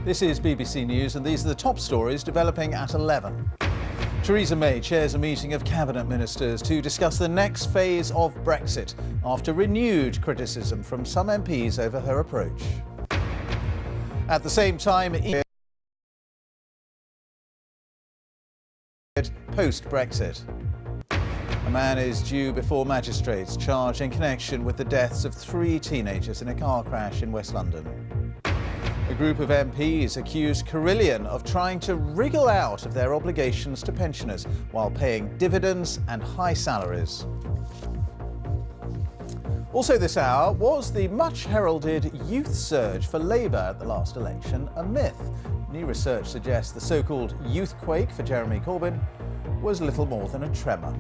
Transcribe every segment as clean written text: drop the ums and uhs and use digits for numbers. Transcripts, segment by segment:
This is BBC News and these are the top stories developing at 11. Theresa May chairs a meeting of cabinet ministers to discuss the next phase of Brexit after renewed criticism from some MPs over her approach. At the same time, post-Brexit. A man is due before magistrates charged in connection with the deaths of 3 teenagers in a car crash in West London. A group of MPs accused CARILLION of trying to wriggle out of their obligations to pensioners while paying dividends and high salaries. Also this hour, was the much-heralded youth surge for Labour at the last election a myth? New research suggests the so-called youth quake for Jeremy Corbyn was little more than a tremor.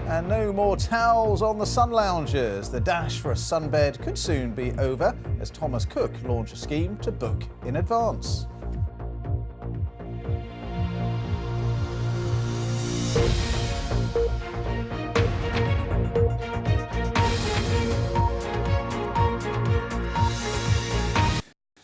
And no more towels on the sun loungers. The dash for a sunbed could soon be over as Thomas Cook launched a scheme to book in advance.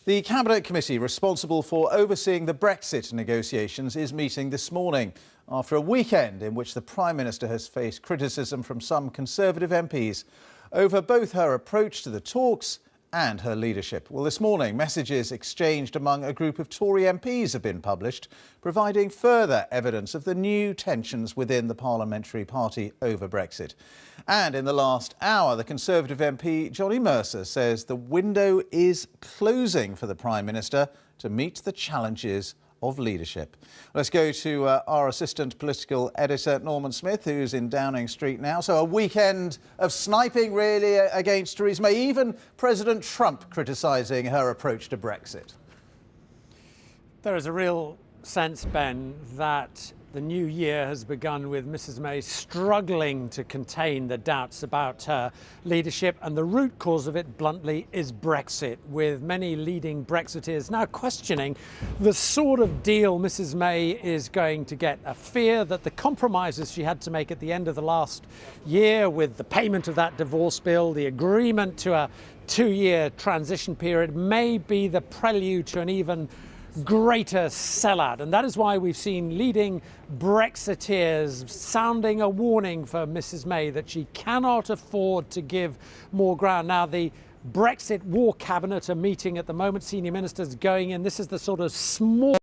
The Cabinet Committee responsible for overseeing the Brexit negotiations is meeting this morning after a weekend in which the Prime Minister has faced criticism from some Conservative MPs over both her approach to the talks and her leadership. Well, this morning, messages exchanged among a group of Tory MPs have been published, providing further evidence of the new tensions within the parliamentary party over Brexit. And in the last hour, the Conservative MP Johnny Mercer says the window is closing for the Prime Minister to meet the challenges of leadership. Let's go to our assistant political editor, Norman Smith, who's in Downing Street now. So a weekend of sniping, really, against Theresa May, even President Trump criticising her approach to Brexit. There is a real sense, Ben, that the new year has begun with Mrs May struggling to contain the doubts about her leadership, and the root cause of it, bluntly, is Brexit, with many leading Brexiteers now questioning the sort of deal Mrs May is going to get. A fear that the compromises she had to make at the end of the last year with the payment of that divorce bill, the agreement to a 2-year transition period, may be the prelude to an even greater sellout. And that is why we've seen leading Brexiteers sounding a warning for Mrs May that she cannot afford to give more ground. Now, the Brexit War Cabinet are meeting at the moment, senior ministers going in. This is the sort of small